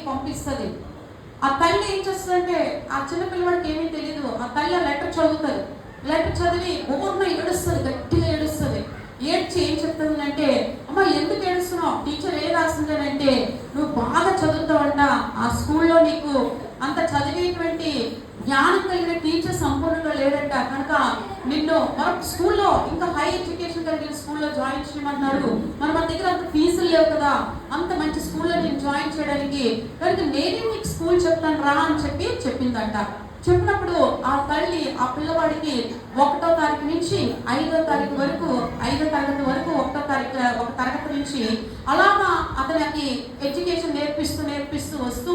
పంపిస్తుంది. ఆ తల్లి ఏం చేస్తుందంటే ఆ చిన్న పిల్లవాడికి ఏమీ తెలియదు. ఆ తల్లి ఆ లెటర్ చదువుతుంది. లెటర్ చదివి ఊరిలో ఏడుస్తుంది, గట్టిగా ఏడుస్తుంది. ఏడ్చి ఏం చెప్తుందంటే, అమ్మ ఎందుకు ఏడుస్తున్నావు? టీచర్ ఏం రాస్తుందంటే, నువ్వు బాగా చదువుతావంట, ఆ స్కూల్లో నీకు అంత చదివేటువంటి జ్ఞానం కలిగిన టీచర్ సంపూర్ణంగా లేదంట, కనుక నిన్ను మరొక స్కూల్లో ఇంకా హై ఎడ్యుకేషన్ కలిగిన స్కూల్లో జాయిన్ చేయమన్నారు. మన దగ్గర అంత ఫీజులు లేవు కదా, అంత మంచి స్కూల్లో నేను జాయిన్ చేయడానికి, కనుక నేనే నీకు స్కూల్ చెప్తాను రా అని చెప్పిందంట. చెప్పినప్పుడు ఆ తల్లి ఆ పిల్లవాడికి 1వ తారీఖు నుంచి 5వ తారీఖు వరకు, 5వ తరగతి వరకు 1వ తారీఖు ఒక తరగతి నుంచి అలాగా అతనికి ఎడ్యుకేషన్ నేర్పిస్తూ వస్తూ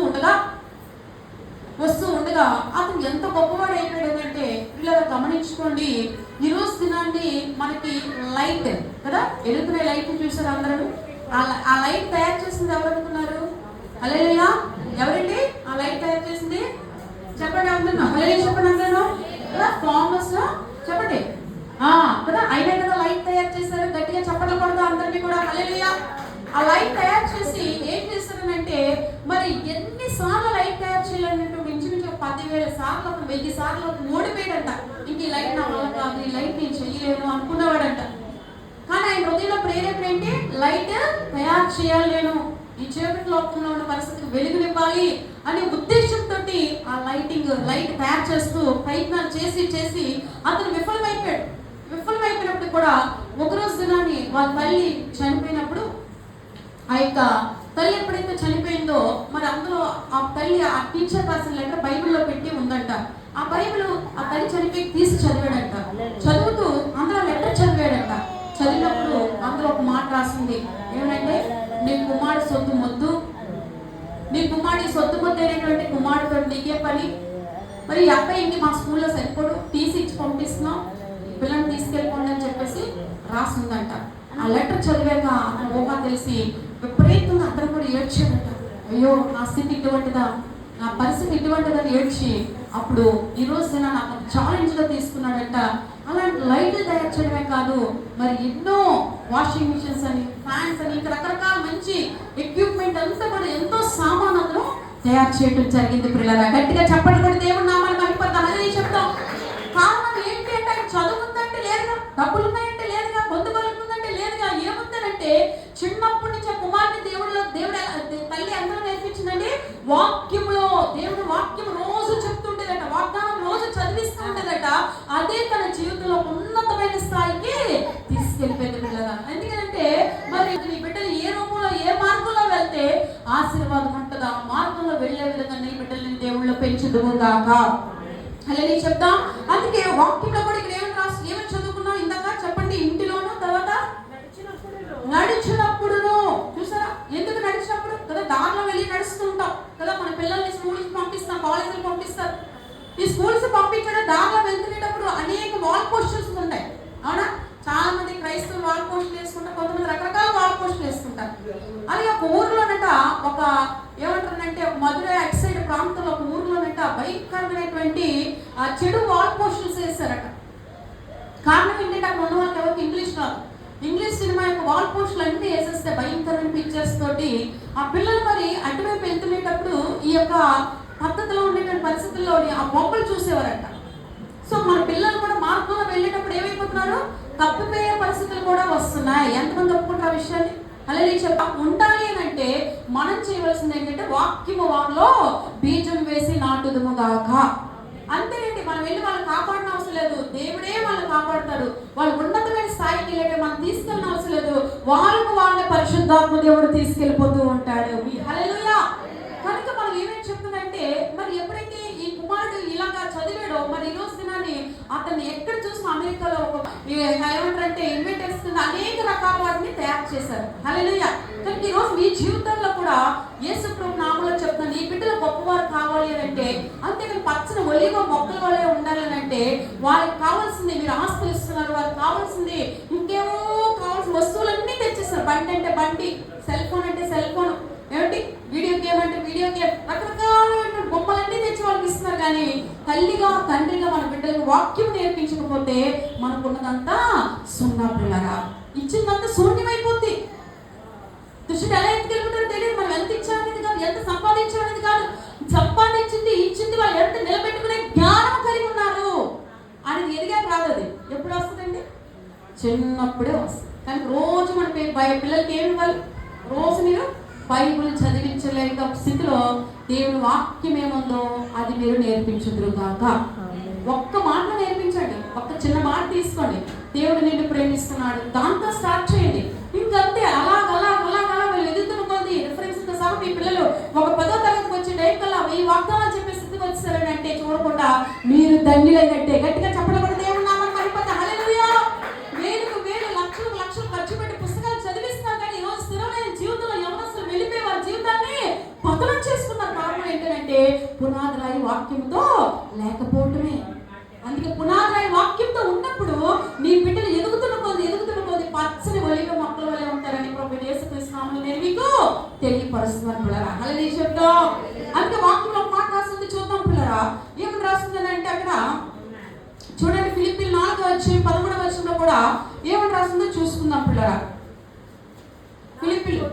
ఉండగా అతను ఎంత గొప్పవాడు అయిపోయాడంటే, పిల్లలు గమనించుకోండి, ఈరోజు దినాన్ని మనకి లైట్ కదా, ఎలుగుతున్న లైట్ చూసారు అందరూ. ఆ లైట్ తయారు చేసింది ఎవరు అనుకున్నారు? హల్లెలూయా. ఎవరండి ఆ లైట్ తయారు చేసింది? చెప్పండి అందరూ. హల్లెలూయా చెప్పండి అందరూ. కదా ఫార్మర్స్ చెప్పండి కదా, అయినా కదా లైట్ తయారు చేశారు. గట్టిగా చెప్పట్లు కొడతా అందరినీ కూడా హల్లెలూయా. ఆ లైట్ తయారు చేసి ఏం చేస్తారనంటే, మరి ఎన్నిసార్లు లైట్ తయారు చేయాలంటే ఇంచుమించు 10,000 సార్లు, 1000 సార్లు ఓడిపోయాడంట. ఇంక ఈ లైట్ నా వల్ల కాదు, ఈ లైట్ నేను చేయలేను అనుకున్నవాడంట. కానీ ఆయన హృదయంలో ప్రేరేపణ ఏంటి? లైట్ తయారు చేయాలి, నేను ఈ చీకటి లోకంలో ఉన్న పరిస్థితికి వెలుగునివ్వాలి అనే ఉద్దేశంతో ఆ లైట్ తయారు చేస్తూ ప్రయత్నాలు చేసి అతను విఫలమైపోయినప్పుడు కూడా ఒకరోజు దినాన్ని వాళ్ళ తల్లి చనిపోయినప్పుడు, ఆ యొక్క తల్లి ఎప్పుడైతే చనిపోయిందో మరి అందులో ఆ తల్లి ఆ టీచర్ రాసిన లెటర్ బైబిల్లో పెట్టి ఉందంట. ఆ బైబిల్ ఆ తల్లి చనిపోయి తీసి చదివాడంట. చదువుతూ అందులో లెటర్ చదివాడంట. చదివినప్పుడు అందులో ఒక మాట రాసింది ఏమంటే, నీ కుమారుడు సొత్తు మొద్దు, నీ కుమారుడి సొత్తు మొద్దు అయినటువంటి కుమారుడితో నీకే పని, మరి ఈ అబ్బాయి ఇంటి మా స్కూల్లో సరిపోడు, తీసి ఇచ్చి పంపిస్తున్నాం, పిల్లల్ని తీసుకెళ్ళిపోండి అని చెప్పేసి రాసిందంట. ఆ లెటర్ చదివాక అతను ఊహ తెలిసి విపరీతంగా అతను కూడా ఏడ్చాడట. అయ్యో నా స్థితి ఇటువంటిదా, నా పరిస్థితి ఇటువంటిదని ఏడ్చి అప్పుడు ఈ రోజు నాకు ఛాలెంజ్గా తీసుకున్నాడంట. అలాంటి లైట్లు తయారు చేయడమే కాదు, మరి ఎన్నో వాషింగ్ మిషన్స్ అని, ఫ్యాన్స్ అని, ఇంకా రకరకాల మంచి ఎక్విప్మెంట్ అంతా కూడా ఎంతో సామాను అందులో తయారు చేయడం జరిగింది. పిల్లల గట్టిగా చెప్పండి కూడా దేవుడు నామాన్ని మహిమపడతామని చెప్తాం. కారణం ఏంటి అంటే, ఆయన చదువు ఉందంటే లేదుగా, డబ్బులు ఉన్నాయంటే లేదుగా, పొందుబలం ఉందంటే లేదుగా. ఏముందనంటే చిన్నప్పటి నుంచి ఆ కుమార్తె దేవుడు తల్లి అందరూ నేర్పించిందండి, వాక్యంలో దేవుడు వాక్యం రోజు చెప్తుండేదట, వాగ్దానం రోజు చదివిస్తూ ఉండేదట. అదే తన జీవితంలో ఉన్నతమైన స్థాయికి తీసుకెళ్ళిపోయింది పిల్లల. ఎందుకంటే మరి నీ బిడ్డలు ఏ రూపంలో ఏ మార్గంలో వెళ్తే ఆశీర్వాదం ఉంటుందా, ఆ మార్గంలో వెళ్లే విధంగా నీ బిడ్డల్ని దేవుళ్ళు పెంచుదువు గాక. హల్లెలూయా చెప్తాం. అందుకే వాక్యంలో కూడా ఇక్కడ ఏమని చదువుకున్నాం ఇందాక చెప్పండి, ఇంటిలోను, తర్వాత నడిచినప్పుడును. చూసారా, ఎందుకు నడిచినప్పుడు కదా, దారిలో వెళ్ళి నడుస్తూ ఉంటాం కదా, మన పిల్లల్ని స్కూల్కి పంపిస్తాం, కాలేజీకి పంపిస్తారు. ఈ స్కూల్స్ పంపించడం దారిలో వెళ్తున్నప్పుడు అనేక వాల్ పోస్టర్స్ ఉంటాయి, అవునా? చాలా మంది క్రైస్తవులు వాల్ పోస్టులు వేసుకుంటారు, కొంతమంది రకరకాల వాల్ పోస్టులు వేసుకుంటారు. అది ఒక ఊర్లోనట, ఒక ఏమంటారంటే మధుర అటు సైడ్ ప్రాంతంలో ఒక ఊర్లోనట భయంకరమైనటువంటి చెడు వాల్ పోస్టర్స్ వేస్తారట. కారణం ఏంటంటే అక్కడ ఉన్న వాళ్ళకి ఎవరికి ఇంగ్లీష్ రాదు. ఇంగ్లీష్ సినిమా యొక్క వాల్ పోస్టులు అన్నీ వేసేస్తే భయంకరమైన పిక్చర్స్ తోటి ఆ పిల్లలు మరి అటువైపు వెళ్తునేటప్పుడు ఈ యొక్క పద్ధతిలో ఉండేటువంటి పరిస్థితుల్లోని ఆ బొమ్మలు చూసేవారంట. సో మన పిల్లలు కూడా మార్గంలో వెళ్ళేటప్పుడు ఏమైపోతున్నారు, తప్పిపోయే పరిస్థితులు కూడా వస్తున్నాయి. ఎంతమంది ఒప్పుకుంటారు ఆ విషయాన్ని? హల్లెలూయా చెప్ప ఉండాలి అని అంటే మనం చేయవలసింది ఏంటంటే వాక్యము వారిలో బీజం వేసి నాటుదుము గాక. అంతేనండి, మనం వెళ్ళి వాళ్ళని కాపాడిన అవసరం లేదు, దేవుడే వాళ్ళని కాపాడుతాడు. వాళ్ళు ఉన్నతమైన స్థాయికి వెళ్ళే మనం తీసుకెళ్ళిన అవసరం లేదు, వాళ్ళని పరిశుద్ధాత్మ దేవుడు తీసుకెళ్ళిపోతూ ఉంటాడు. హల్లెలూయా. కనుక మనం ఏమేమి చెప్తుందంటే, మరి ఎప్పుడైతే ఈ కుమారుడు ఇలాగా చదివాడో మరి ఈ రోజు దినాన్ని అతన్ని ఎక్కడ చూసిన అమెరికాలో ఒక ఏమంటారంటే ఇన్వెంటర్స్ అనేక రకాల వాటిని తయారు చేశారు. హల్లెలూయా. కనుక ఈ రోజు మీ జీవితంలో కూడా యేసు ప్రభు నామములో చెప్తున్నాను, నీ బిడ్డలు గొప్పవారు కావాలి అని అంటే, అంతేకాని పచ్చని ఒలివ మొక్కల వల్లే ఉండాలి అని అంటే, వాళ్ళకి కావాల్సింది మీరు ఆస్తులు ఇస్తున్నారు, వాళ్ళకి కావాల్సింది ఇంకేమో కావాల్సిన వస్తువులన్నీ తెచ్చిస్తారు. బండి అంటే బండి, సెల్ ఫోన్ అంటే సెల్ ఫోన్, ఏమిటి వీడియో గేమ్ అంటే వీడియో గేమ్, రకరకాల బొమ్మలన్నీ తెచ్చి వాళ్ళకి ఇస్తున్నారు. కానీ తల్లిగా తండ్రిగా మన బిడ్డలకు వాక్యం నేర్పించకపోతే మనకున్నదంతా సున్నా. పిల్లరా ఇచ్చిందంతా శూన్యమైపోద్ది. దుష్టుడు ఎలా ఎత్తుకెళ్ళిపోతాడో తెలియదు. మనం ఎంత ఇచ్చామనేది కాదు, ఎంత సంపాదించామో ఎంత నిలబెట్టుకునే జ్ఞానం కలిగి ఉన్నారు అనేది ఎదిగాక రాదు. అది ఎప్పుడు వస్తుందండి? చిన్నప్పుడే వస్తుంది. కానీ రోజు మన పిల్లలకి ఏమి ఇవ్వాలి? రోజు మీరు బైబుల్ చదివించలేక స్థితిలో దేవుని వాక్యం ఏముందో అది మీరు నేర్పించుదురు కాక. ఒక్క మాటలో నేర్పించండి, ఒక్క చిన్న మాట తీసుకోండి. దేవుడు నిన్ను ప్రేమిస్తున్నాడు, దాంతో స్టార్ట్ చేయండి. ఇంకంతే అలా వీళ్ళు ఎదుగుతున్న కొద్ది రిఫరెన్స్ తో సహా మీ పిల్లలు ఒక 10వ తరగతికి వచ్చే టైం కల్లా ఈ వాగ్దానాలు చెప్పే స్థితికి వచ్చారని అంటే చూడకుండా మీరు దండిలైనట్టే. గట్టిగా చెప్పడం కూడా దేవుడు నామం మహిమపడతా. హల్లెలూయా. వేలు లక్షలు ఖర్చు పెట్టి పుస్తకాలు చదివిస్తున్నారు, కానీ ఈరోజు స్థిరమైన జీవితంలో యవనస్తులు వెళ్ళిపోయి వారి జీవితాన్ని పతనం చేసుకున్నారు. కారణం ఏంటంటే పునాదిరాయి వాక్యంతో లేకపోవటమే. అందుకే పునాదిరాయి వాక్యంతో ఉన్నప్పుడు నీ బిడ్డలు ఎదుగుతున్న కొద్ది పచ్చని ఒలివ మొక్కల వలె ఉంటారని ప్రభువైన యేసుక్రీస్తు నామములో నేను మీకు తెలియపరుస్తున్నాను పిల్లరా. హల్లెలూయా చెప్తాం. అందుకే వాక్యంలో ఒక మాట రాస్తుంది, చూద్దాం పిల్లరా. ఏమని రాస్తుందని అంటే అక్కడ చూడండి, ఫిలిప్పీలు 4:13 కూడా ఏమని రాస్తుందో చూసుకుందాం పిల్లరా. ఫిలిప్పీలు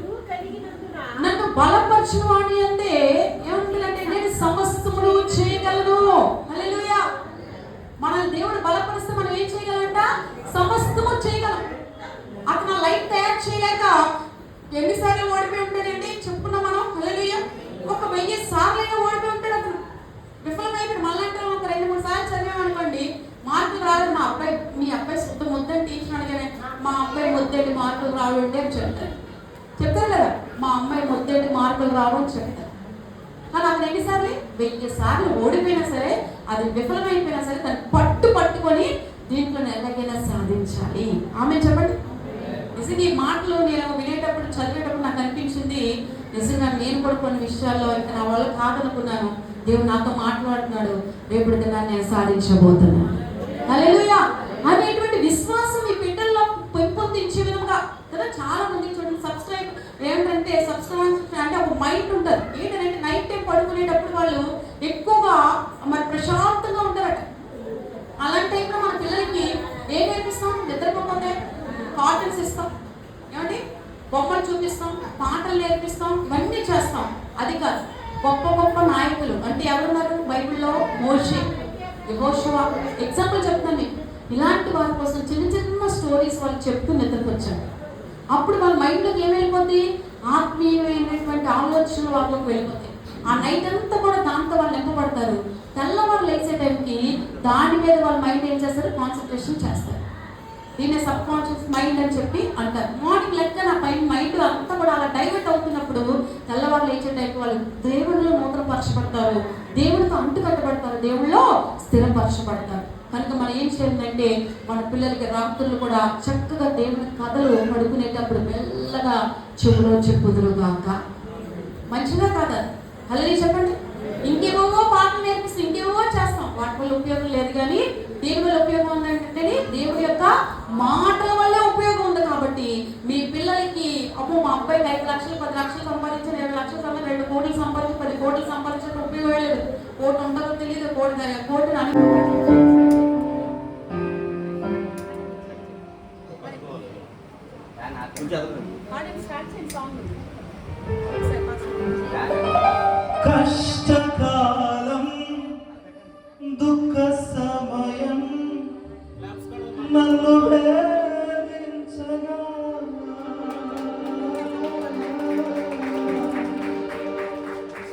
నన్ను బలపరచిన వాడి అంటే ఏమంటుందంటే నేను సమస్తమును చేయగలను. హల్లెలూయా. మనల్ని దేవుడు బలపరిస్తే మనం ఏం చేయగలంట? సమస్తము చేయగలం. అతను లైట్ తయారు చేయలేక ఎన్నిసార్లు ఓడిపోయి ఉంటాడండి చెప్పుకున్నాం మనం. హల్లెలూయా. ఒక 1000 సార్లు ఓడిపోయి ఉంటాడు. అతను విఫలమైపోయి మళ్ళీ ఒక 2-3 సార్లు చదివామనుకోండి, మార్కులు రాదు. మీ అబ్బాయి శుద్ధ ముద్దని టీచర్ అడిగానే, మా అబ్బాయి ముద్దేటి మార్కులు రావండి అని చెప్తారు కదా. మా అమ్మాయి ముద్దేటి మార్కులు రావు అని చెప్తారు. కానీ అతను ఎన్నిసార్లు 1000 సార్లు ఓడిపోయినా సరే, అది విఫలమైపోయినా సరే దాన్ని పట్టుకొని దీంట్లో ఎలాగైనా సాధించాలి. ఆమె చెప్పండి. నిజంగా ఈ మాటలు నేను వినేటప్పుడు చదివేటప్పుడు నాకు అనిపించింది, నిజంగా నేను కూడా కొన్ని విషయాల్లో ఇంకా నా వాళ్ళు కాదనుకున్నాను. దేవుడు నాతో మాట్లాడుతున్నాడు, రేపటి దినాన్ని నేను సాధించబోతున్నాను. హల్లెలూయా అనేటువంటి విశ్వాసం ఈ బిడ్డల్లో పెంపొందించే విధంగా కదా. చాలా మంది చూడండి సబ్స్క్రైబ్ అంటే ఒక మైండ్ ఉంటుంది. ఏంటంటే నైట్ టైం పడుకునేటప్పుడు వాళ్ళు ఎక్కువగా మరి ప్రశాంతంగా ఉంటారట. అలాంటి టైంలో మన పిల్లలకి ఏం నేర్పిస్తాం? నిద్రపోతే కాటన్స్ ఇస్తాం, ఏమండి బొమ్మలు చూపిస్తాం, పాటలు నేర్పిస్తాం, ఇవన్నీ చేస్తాం. అది కాదు, గొప్ప నాయకులు అంటే ఎవరున్నారు బైబిల్లో? మోషే, యెహోషువ ఎగ్జాంపుల్ చెప్తాను మీకు. ఇలాంటి వారి కోసం చిన్న స్టోరీస్ వాళ్ళు చెప్తూ నిద్రకొచ్చారు. అప్పుడు వాళ్ళ మైండ్లోకి ఏం వెళ్ళిపోద్ది? ఆత్మీయమైనటువంటి ఆలోచనలు వాళ్ళకి వెళ్ళిపోతాయి. ఆ నైట్ అంతా కూడా దాంతో వాళ్ళు నింపబడతారు. తెల్లవారు లేచే టైంకి దాని మీద వాళ్ళ మైండ్ ఏం చేస్తారు? కాన్సన్ట్రేషన్ చేస్తారు. దీన్ని సబ్ కాన్షియస్ మైండ్ అని చెప్పి అంటారు. మార్నింగ్ లెక్క నా మైండ్ అంతా కూడా అలా డైవర్ట్ అవుతున్నప్పుడు తెల్లవారు లేచే టైంకి వాళ్ళు దేవుడిలో నూతనపరచబడతారు, దేవుడితో అంటుకట్టబడతారు, దేవుడిలో స్థిరపరచబడతారు. కనుక మనం ఏం చేయాలంటే మన పిల్లలకి రాత్రులు కూడా చక్కగా దేవుని కథలు పడుకునేటప్పుడు మెల్లగా చెవులో చెప్పుదురుగాక. మంచిగా కాదా? హల్లెలూయా చెప్పండి. ఇంకేమో పాటలు నేర్పిస్తే ఇంకేమో చేస్తాం, వాటి వల్ల ఉపయోగం లేదు. కానీ దేవుడి వల్ల ఉపయోగం ఉందంటే దేవుడి యొక్క మాటల వల్లే ఉపయోగం ఉంది. కాబట్టి మీ పిల్లలకి అప్పుడు మా అబ్బాయికి 5 లక్షలు 10 లక్షలు సంపాదించాను, 2 లక్షలు సంపాదించి 2 కోట్లు సంపాదించి 10 కోట్లు సంపాదించడం ఉపయోగం లేదు. కోటి ఉంటుందో తెలియదు, కోటిని కష్టకాలం దుఃఖ సమయం నన్ను వేధించగా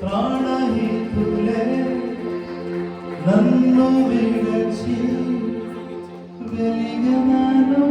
ప్రాణహితులే నన్ను విడచి వెలిగనను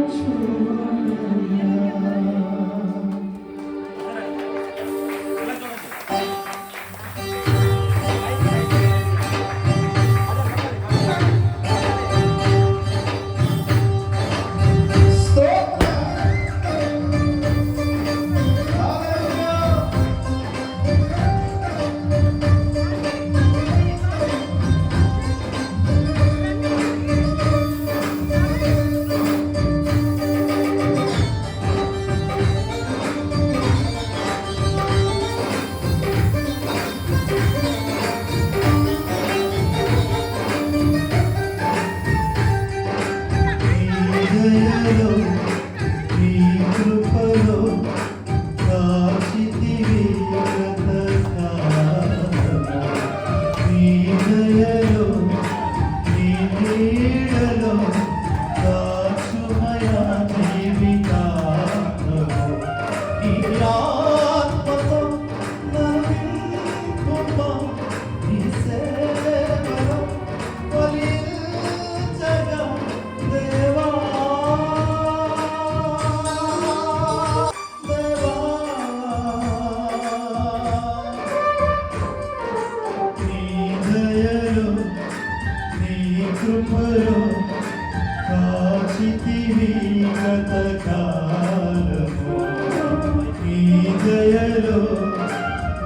కృపలో కాచితివి గతకాలము నీ దయలో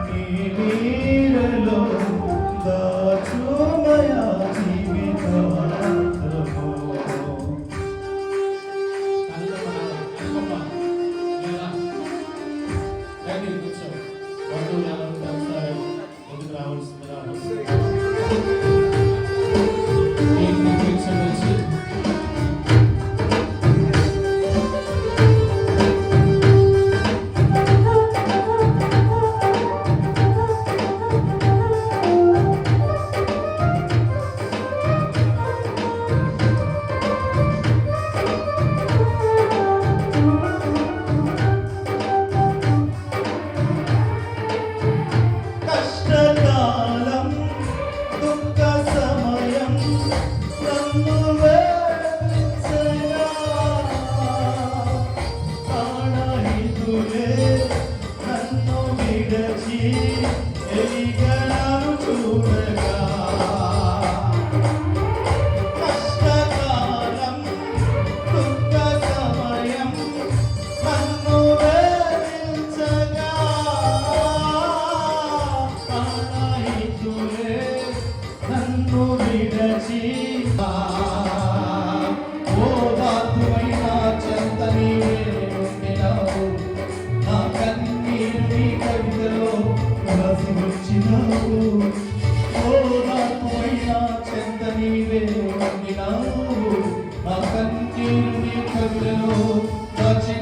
నీ నీడలో దాచుమయా జీవితాంతము కష్టకాలం దుఃఖ సమయం నన్ను వేధించగా ప్రాణహితులే నన్ను విడచి ఎలిగలను చూడగా కష్టకాలం దుఃఖ సమయం నన్ను వేధించగా ప్రాణహితులే నన్ను విడచి ఓ దాతువైన చెంత నీవే ఉండినావు నా కన్నీరు నీ కవితలో రాసి వచ్చినావు ఓ దాతువైన చెంత నీవే ఉండినావు నా కన్నీరు నీ కవితలో రాసి